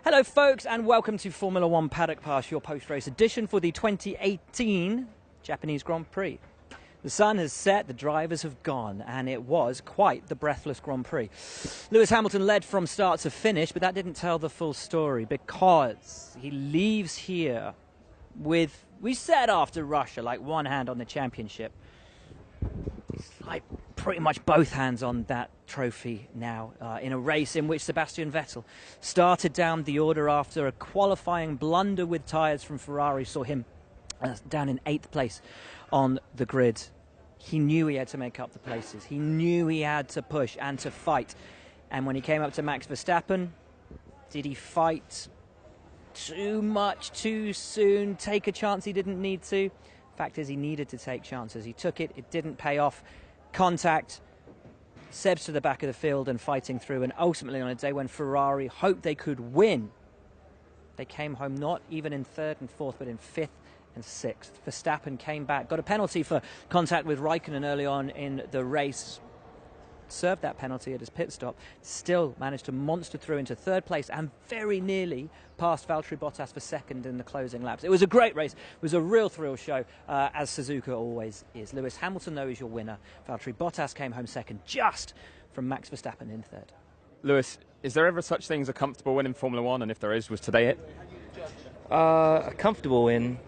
Hello folks and welcome to Formula One Paddock Pass, your post-race edition for the 2018 Japanese Grand Prix. The sun has set, the drivers have gone, and it was quite the breathless Grand Prix. Lewis Hamilton led from start to finish, but that didn't tell the full story because he leaves here with, we said after Russia, like one hand on the championship. It's like pretty much both hands on that trophy now in a race in which Sebastian Vettel started down the order after a qualifying blunder with tyres from Ferrari saw him down in 8th place on the grid. He knew he had to make up the places. He knew he had to push and to fight. And when he came up to Max Verstappen, did he fight too much too soon, take a chance he didn't need to? Fact is, he needed to take chances. He took it, it didn't pay off. Contact, Seb's to the back of the field and fighting through, and ultimately on a day when Ferrari hoped they could win, they came home not even in 3rd and 4th, but in 5th and 6th. Verstappen came back, got a penalty for contact with Raikkonen early on in the race, served that penalty at his pit stop, still managed to monster through into 3rd place and very nearly passed Valtteri Bottas for 2nd in the closing laps. It was a great race. It was a real thrill show, as Suzuka always is. Lewis Hamilton, though, is your winner. Valtteri Bottas came home 2nd, just from Max Verstappen in 3rd. Lewis, is there ever such thing as a comfortable win in Formula One? And if there is, was today it? A comfortable win?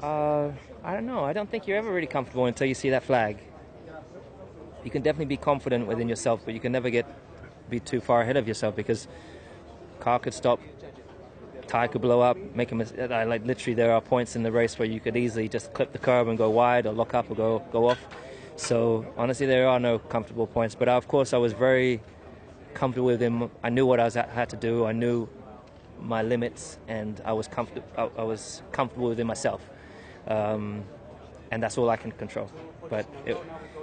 I don't know. I don't think you're ever really comfortable until you see that flag. You can definitely be confident within yourself, but you can never be too far ahead of yourself because car could stop, tyre could blow up, make a mistake. Like literally, there are points in the race where you could easily just clip the curb and go wide, or lock up or go off. So honestly, there are no comfortable points. But of course, I was very comfortable with him. I knew what I had to do. I knew my limits, and I was comfortable within myself, and that's all I can control. But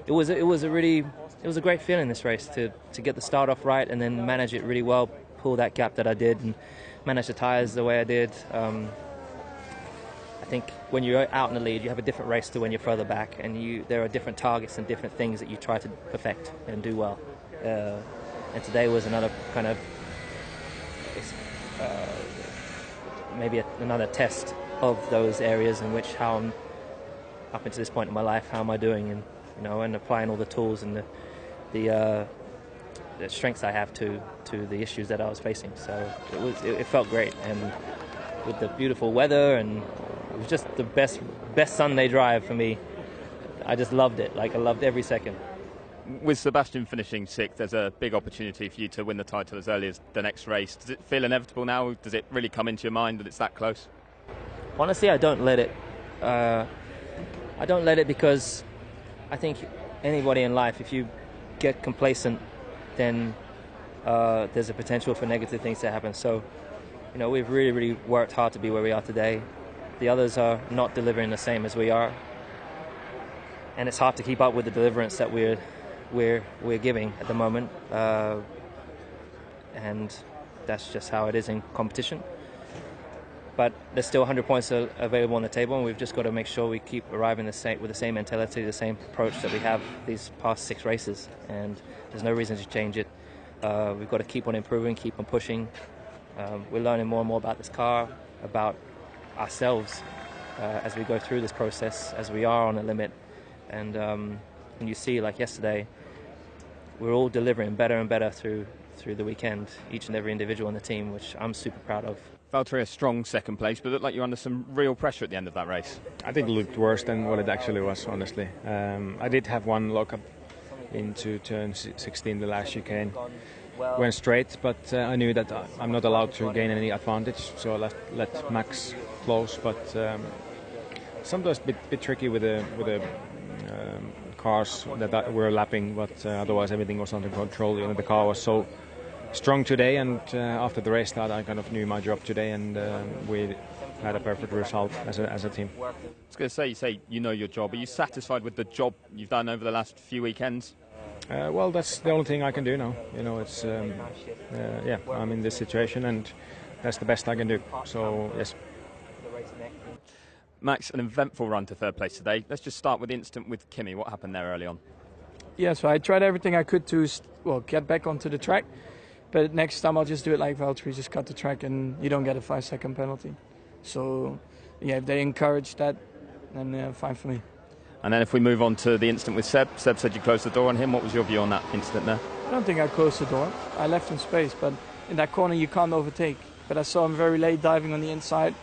it was a great feeling, this race, to get the start off right and then manage it really well, pull that gap that I did and manage the tyres the way I did. I think when you're out in the lead, you have a different race to when you're further back, and there are different targets and different things that you try to perfect and do well. And today was another kind of maybe another test of those areas in which how I'm up until this point in my life, how am I doing, and applying all the tools and the strengths I have to the issues that I was facing. So it felt great, and with the beautiful weather, and it was just the best Sunday drive for me. I just loved it. Like, I loved every second. With Sebastian finishing 6th, there's a big opportunity for you to win the title as early as the next race. Does it feel inevitable now? Does it really come into your mind that it's that close? Honestly, I don't let it. I don't let it because I think anybody in life, if you get complacent, then there's a potential for negative things to happen. So, we've really, really worked hard to be where we are today. The others are not delivering the same as we are, and it's hard to keep up with the deliverance that we're giving at the moment. And that's just how it is in competition. But there's still 100 points available on the table, and we've just got to make sure we keep arriving with the same mentality, the same approach that we have these past 6 races. And there's no reason to change it. We've got to keep on improving, keep on pushing. We're learning more and more about this car, about ourselves as we go through this process, as we are on a limit. And when you see, like yesterday, we're all delivering better and better through the weekend, each and every individual on the team, which I'm super proud of. Valtteri, a strong 2nd place, but it looked like you're under some real pressure at the end of that race. I think it looked worse than what it actually was, honestly. I did have one lock-up into turn 16, the last chicane. Went straight, but I knew that I'm not allowed to gain any advantage, so I let Max close. But sometimes a bit tricky with the cars that were lapping, but otherwise everything was under control. The car was so strong today, and after the race start, I kind of knew my job today, and we had a perfect result as a team. I was going to say, you say you know your job. Are you satisfied with the job you've done over the last few weekends? Well, that's the only thing I can do now. It's I'm in this situation, and that's the best I can do. So yes. Max, an eventful run to 3rd place today. Let's just start with the incident with Kimi. What happened there early on? Yeah, so I tried everything I could to get back onto the track. But next time I'll just do it like Valtteri, just cut the track and you don't get a 5-second penalty. So, yeah, if they encourage that, then fine for me. And then if we move on to the incident with Seb said you closed the door on him. What was your view on that incident there? I don't think I closed the door. I left him space, but in that corner you can't overtake. But I saw him very late diving on the inside,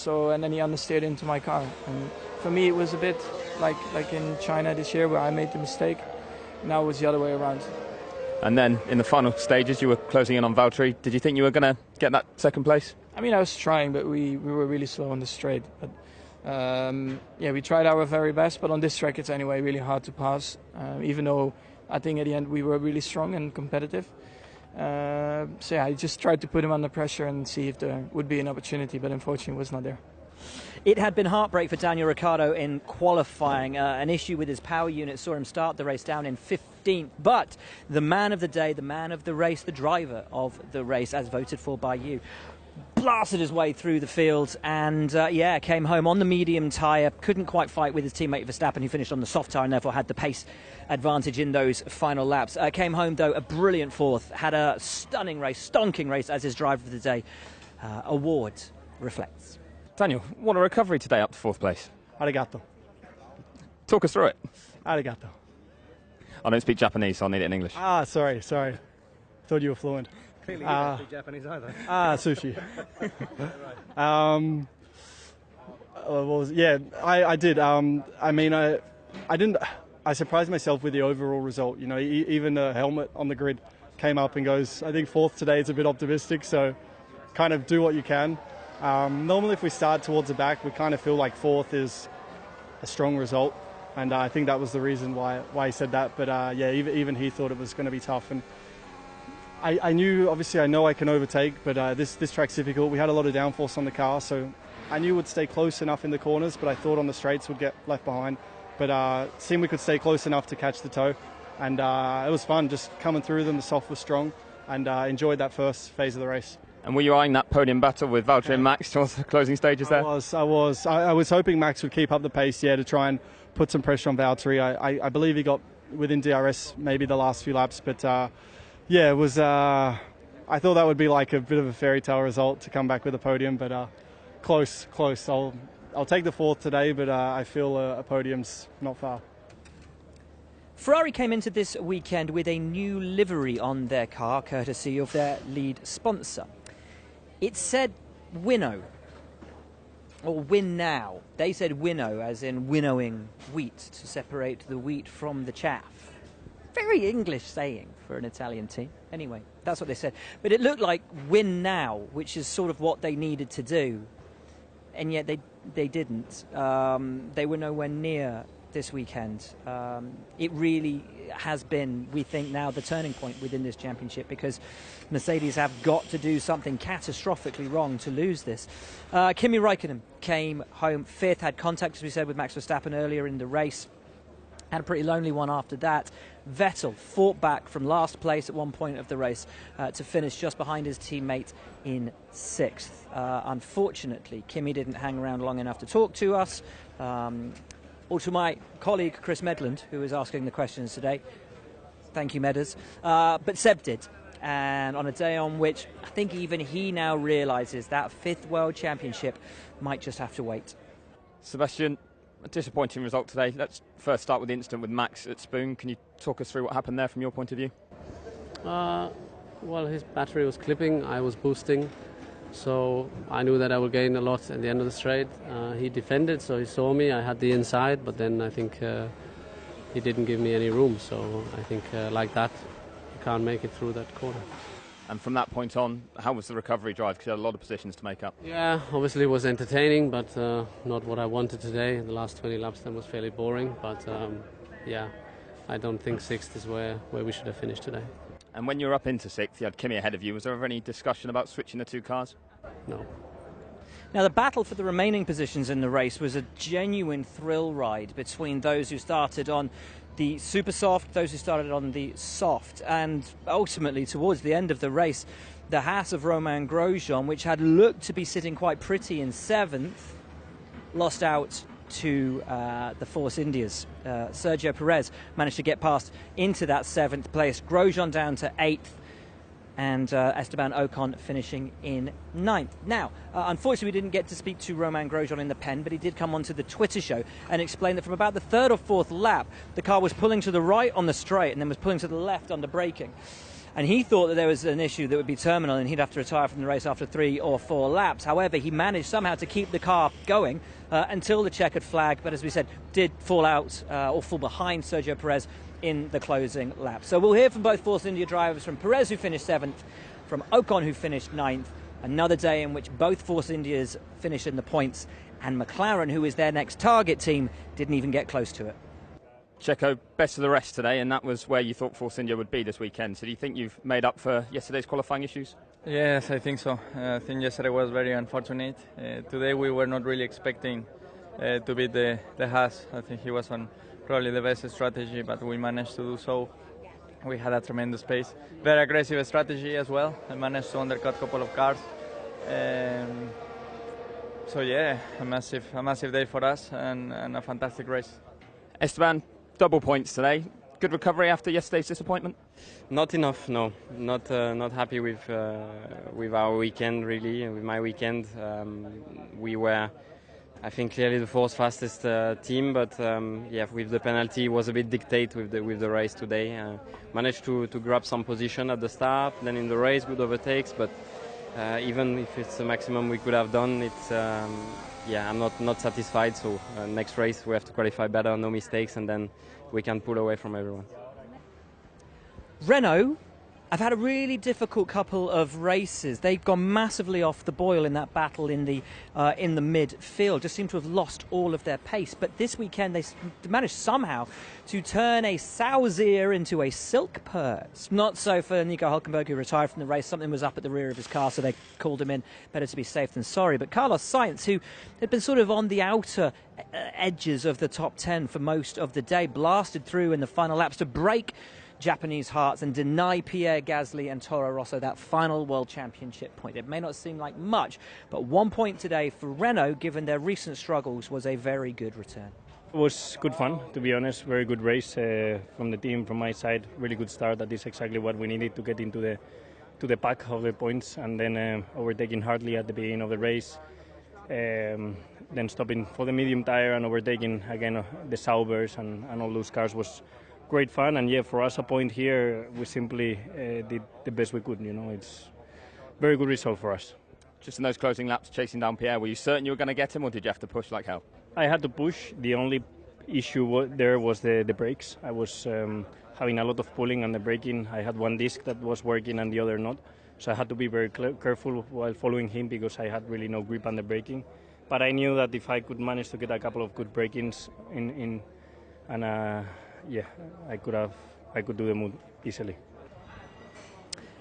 and then he understeered into my car. And for me it was a bit like in China this year where I made the mistake. Now it was the other way around. And then in the final stages you were closing in on Valtteri. Did you think you were going to get that second place? I mean, I was trying, but we were really slow on the straight. But yeah, we tried our very best, but on this track it's anyway really hard to pass, even though I think at the end we were really strong and competitive. So yeah, I just tried to put him under pressure and see if there would be an opportunity, but unfortunately it was not there. It had been heartbreak for Daniel Ricciardo in qualifying. An issue with his power unit saw him start the race down in 15th. But the man of the day, the man of the race, the driver of the race, as voted for by you, blasted his way through the field and, came home on the medium tyre. Couldn't quite fight with his teammate Verstappen, who finished on the soft tyre and therefore had the pace advantage in those final laps. Came home, though, a brilliant fourth. Had a stunning race, stonking race as his driver of the day. Award reflects. Daniel, what a recovery today up to fourth place. Arigato. Talk us through it. Arigato. I don't speak Japanese, so I'll need it in English. Sorry. Thought you were fluent. Clearly you don't speak Japanese either. Sushi. I did. I didn't. I surprised myself with the overall result. You know, even the helmet on the grid came up and goes, I think fourth today is a bit optimistic, so kind of do what you can. Normally if we start towards the back, we kind of feel like fourth is a strong result, and I think that was the reason why he said that. But even he thought it was going to be tough, and I know I can overtake, but this track's difficult. We had a lot of downforce on the car, so I knew we'd stay close enough in the corners, but I thought on the straights we'd get left behind. But it seemed we could stay close enough to catch the toe, and it was fun just coming through them. The soft was strong, and enjoyed that first phase of the race. And were you eyeing that podium battle with Valtteri and Max towards the closing stages there? I was hoping Max would keep up the pace, to try and put some pressure on Valtteri. I believe he got within DRS maybe the last few laps, but it was. I thought that would be like a bit of a fairy tale result to come back with a podium, but close. I'll take the fourth today, but I feel a podium's not far. Ferrari came into this weekend with a new livery on their car, courtesy of their lead sponsor. It said Winnow, or Win Now. They said winnow, as in winnowing wheat, to separate the wheat from the chaff. Very English saying for an Italian team. Anyway, that's what they said. But it looked like Win Now, which is sort of what they needed to do. And yet they didn't. They were nowhere near this weekend. It really has been, we think now, the turning point within this championship, because Mercedes have got to do something catastrophically wrong to lose this. Kimi Räikkönen came home fifth, had contact, as we said, with Max Verstappen earlier in the race. Had a pretty lonely one after that. Vettel fought back from last place at one point of the race to finish just behind his teammate in sixth. Unfortunately, Kimi didn't hang around long enough to talk to us. Or to my colleague Chris Medland, who is asking the questions today. Thank you, Medders. But Seb did. And on a day on which I think even he now realises that fifth World Championship might just have to wait. Sebastian, a disappointing result today. Let's first start with the incident with Max at Spoon. Can you talk us through what happened there from your point of view? Well, his battery was clipping, I was boosting. So I knew that I would gain a lot at the end of the straight. He defended, so he saw me. I had the inside, but then I think he didn't give me any room. So I think like that, you can't make it through that corner. And from that point on, how was the recovery drive? Because you had a lot of positions to make up. Yeah, obviously it was entertaining, but not what I wanted today. The last 20 laps then was fairly boring. But I don't think sixth is where we should have finished today. And when you were up into sixth, you had Kimi ahead of you. Was there ever any discussion about switching the two cars? No. Now, the battle for the remaining positions in the race was a genuine thrill ride between those who started on the super soft, those who started on the soft, and ultimately towards the end of the race, the Haas of Romain Grosjean, which had looked to be sitting quite pretty in seventh, lost out to the Force India's. Sergio Perez managed to get past into that seventh place. Grosjean down to eighth. and Esteban Ocon finishing in 9th. Now, unfortunately, we didn't get to speak to Romain Grosjean in the pen, but he did come onto the Twitter show and explain that from about the 3rd or 4th lap, the car was pulling to the right on the straight and then was pulling to the left under braking. And he thought that there was an issue that would be terminal and he'd have to retire from the race after 3 or 4 laps. However, he managed somehow to keep the car going until the checkered flag, but as we said, did fall out or fall behind Sergio Perez in the closing lap. So we'll hear from both Force India drivers, from Perez, who finished 7th, from Ocon, who finished 9th. Another day in which both Force Indias finished in the points, and McLaren, who is their next target team, didn't even get close to it. Checo, best of the rest today, and that was where you thought Force India would be this weekend. So do you think you've made up for yesterday's qualifying issues? Yes, I think so. I think yesterday was very unfortunate. Today we were not really expecting to beat the Haas. I think he was on probably the best strategy, but we managed to do so. We had a tremendous pace. Very aggressive strategy as well. I managed to undercut a couple of cars. So yeah, a massive day for us and a fantastic race. Esteban, double points today. Good recovery after yesterday's disappointment? Not enough, no. Not happy with our weekend, really, with my weekend. We were, I think, clearly the fourth fastest team, but yeah, with the penalty, it was a bit dictate with the race today. Managed to grab some position at the start, then in the race, good overtakes, but even if it's the maximum we could have done, it's yeah, I'm not satisfied. So next race we have to qualify better, no mistakes, and then we can pull away from everyone. Renault have had a really difficult couple of races. They've gone massively off the boil in that battle in the midfield. Just seem to have lost all of their pace. But this weekend they managed somehow to turn a sow's ear into a silk purse. Not so for Nico Hülkenberg, who retired from the race. Something was up at the rear of his car, so they called him in. Better to be safe than sorry. But Carlos Sainz, who had been sort of on the outer edges of the top 10 for most of the day, blasted through in the final laps to break Japanese hearts and deny Pierre Gasly and Toro Rosso that final World Championship point. It may not seem like much, but 1 point today for Renault, given their recent struggles, was a very good return. It was good fun, to be honest. Very good race from the team, from my side. Really good start. That is exactly what we needed to get into the pack of the points, and then overtaking Hartley at the beginning of the race. Then stopping for the medium tire and overtaking again the Saubers and all those cars was great fun. And yeah, for us, a point here, we simply did the best we could. You know, it's very good result for us. Just in those closing laps, chasing down Pierre, were you certain you were going to get him, or did you have to push like hell? I had to push. The only issue there was the brakes. I was having a lot of pulling on the braking. I had one disc that was working and the other not. So I had to be very careful while following him because I had really no grip on the braking. But I knew that if I could manage to get a couple of good break-ins yeah, I could do the move easily.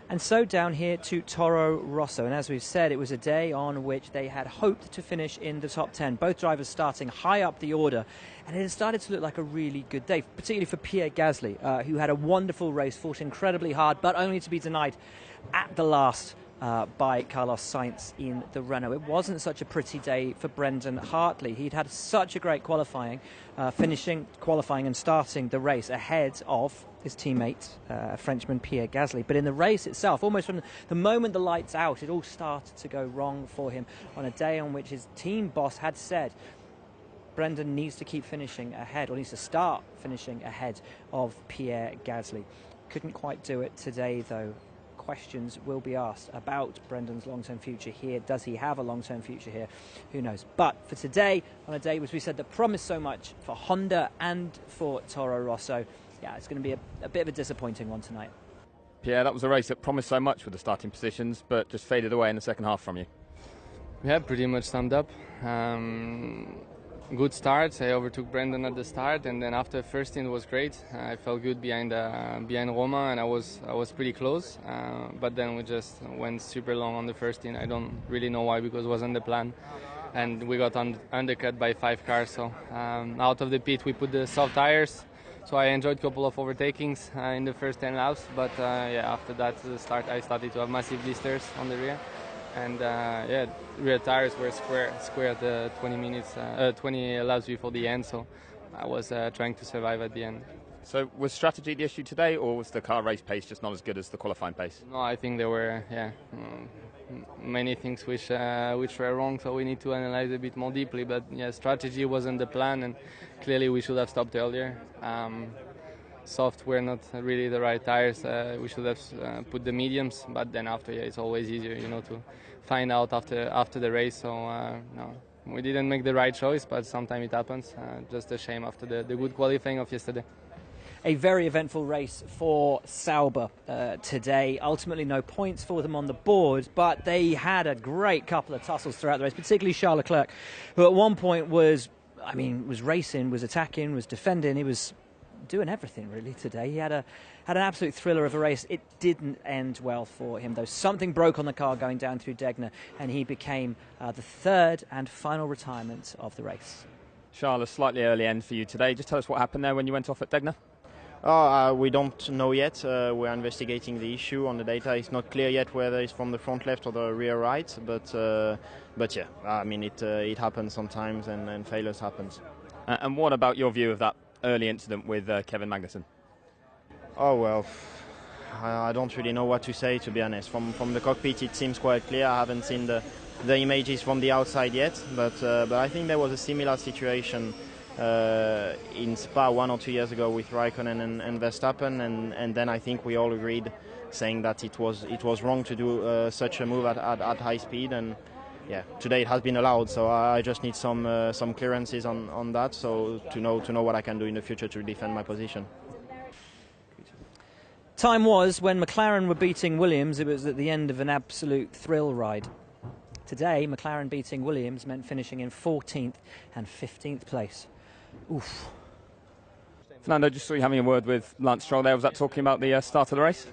And so down here to Toro Rosso, and as we've said, it was a day on which they had hoped to finish in the top 10. Both drivers starting high up the order, and it had started to look like a really good day, particularly for Pierre Gasly, who had a wonderful race, fought incredibly hard, but only to be denied at the last by Carlos Sainz in the Renault. It wasn't such a pretty day for Brendan Hartley. He'd had such a great qualifying, qualifying and starting the race ahead of his teammate, Frenchman Pierre Gasly. But in the race itself, almost from the moment the lights out, it all started to go wrong for him on a day on which his team boss had said Brendan needs to keep finishing ahead, or needs to start finishing ahead of Pierre Gasly. Couldn't quite do it today, though. Questions will be asked about Brendan's long-term future here. Does he have a long-term future here? Who knows? But for today, on a day which we said that promised so much for Honda and for Toro Rosso, yeah, it's going to be a bit of a disappointing one tonight. Pierre, that was a race that promised so much with the starting positions, but just faded away in the second half from you. Yeah, pretty much summed up. Good start. I overtook Brendan at the start, and then after the first stint was great. I felt good behind Roma, and I was pretty close. But then we just went super long on the first stint. I don't really know why, because it wasn't the plan, and we got undercut by 5 cars. So out of the pit, we put the soft tires. So I enjoyed a couple of overtakings in the first 10 laps. But yeah, after that start, I started to have massive blisters on the rear. And yeah, rear tires were square at the 20 laps before the end, so I was trying to survive at the end. So was strategy the issue today, or was the car race pace just not as good as the qualifying pace? No, I think there were many things which were wrong, so we need to analyze a bit more deeply. But yeah, strategy wasn't the plan, and clearly we should have stopped earlier. Soft were not really the right tires. We should have put the mediums, but then after, it's always easier, to find out after the race. So no, we didn't make the right choice, but sometimes it happens. Just a shame after the good qualifying of yesterday. A very eventful race for Sauber today. Ultimately, no points for them on the board, but they had a great couple of tussles throughout the race, particularly Charles Leclerc, who at one point was racing, was attacking, was defending. He was doing everything really today. He had an absolute thriller of a race. It didn't end well for him, though. Something broke on the car going down through Degner, and he became the third and final retirement of the race. Charles, a slightly early end for you today. Just tell us what happened there when you went off at Degner. We don't know yet. We're investigating the issue on the data. It's not clear yet whether it's from the front left or the rear right. But yeah, I mean it happens sometimes, and failures happens. And what about your view of that early incident with Kevin Magnussen? Oh well, I don't really know what to say, to be honest. From the cockpit, it seems quite clear. I haven't seen the images from the outside yet, but I think there was a similar situation in Spa 1 or 2 years ago with Raikkonen and Verstappen, and then I think we all agreed, saying that it was wrong to do such a move at high speed, and yeah, today it has been allowed. So I just need some clearances on that, so to know what I can do in the future to defend my position. Time was when McLaren were beating Williams. It was at the end of an absolute thrill ride. Today, McLaren beating Williams meant finishing in 14th and 15th place. Oof. Fernando, just saw you having a word with Lance Stroll there. Was that talking about the start of the race?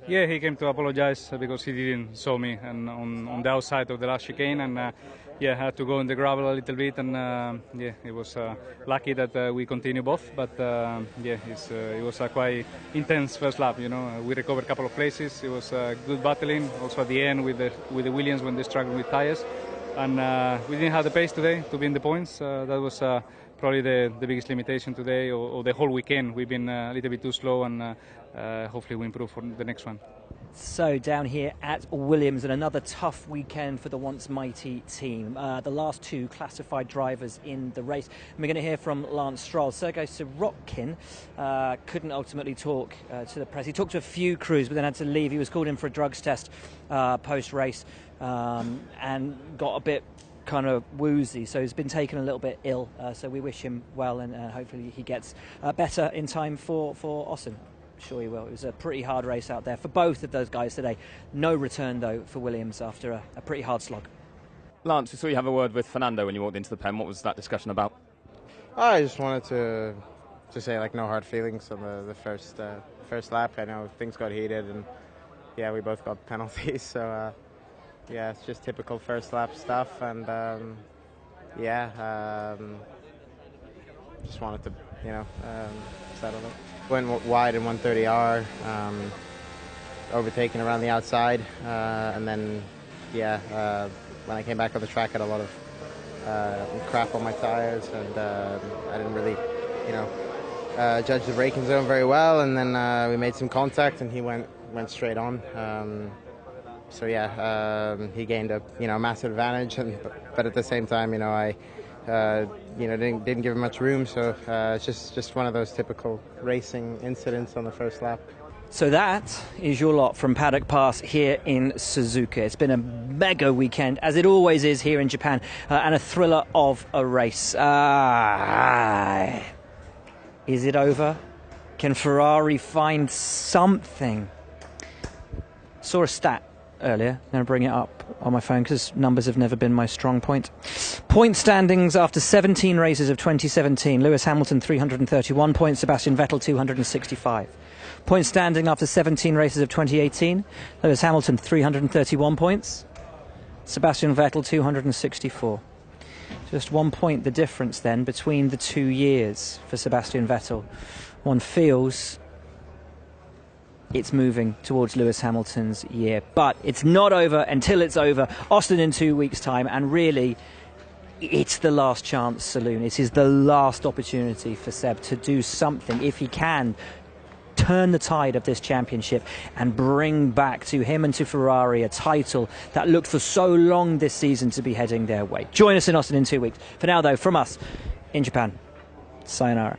Yeah, he came to apologize because he didn't saw me and on the outside of the last chicane, and yeah, had to go in the gravel a little bit, and yeah, it was lucky that we continued both, but yeah, it was a quite intense first lap. We recovered a couple of places. It was good battling also at the end with the Williams when they struggled with tires, and we didn't have the pace today to be in the points. That was probably the biggest limitation today, or the whole weekend. We've been a little bit too slow, and hopefully we improve for the next one. So down here at Williams, and another tough weekend for the once mighty team. The last two classified drivers in the race. And we're going to hear from Lance Stroll. Sergei Sirotkin couldn't ultimately talk to the press. He talked to a few crews, but then had to leave. He was called in for a drugs test post-race and got a bit kind of woozy, so he's been taken a little bit ill. So we wish him well, and hopefully he gets better in time for Austin. Sure he will. It was a pretty hard race out there for both of those guys today. No return though for Williams after a pretty hard slog. Lance, we saw you have a word with Fernando when you walked into the pen. What was that discussion about? I just wanted to say no hard feelings on the first lap. I know things got heated, and yeah, we both got penalties, so yeah, it's just typical first lap stuff, and yeah, just wanted to settle it. Went wide in 130R, overtaken around the outside, and then yeah, when I came back on the track, I had a lot of crap on my tires, and I didn't really judge the braking zone very well, and then we made some contact, and he went straight on. So yeah, he gained a massive advantage, but at the same time, I didn't give him much room. So it's just one of those typical racing incidents on the first lap. So that is your lot from Paddock Pass here in Suzuka. It's been a mega weekend, as it always is here in Japan, and a thriller of a race. Is it over? Can Ferrari find something? Saw a stat earlier. I'm going to bring it up on my phone because numbers have never been my strong point. Point standings after 17 races of 2017. Lewis Hamilton 331 points, Sebastian Vettel 265. Point standing after 17 races of 2018. Lewis Hamilton 331 points, Sebastian Vettel 264. Just 1 point the difference then between the 2 years for Sebastian Vettel. One feels it's moving towards Lewis Hamilton's year. But it's not over until it's over. Austin in 2 weeks' time. And really, it's the last chance saloon. It is the last opportunity for Seb to do something, if he can, turn the tide of this championship and bring back to him and to Ferrari a title that looked for so long this season to be heading their way. Join us in Austin in 2 weeks. For now, though, from us in Japan, sayonara.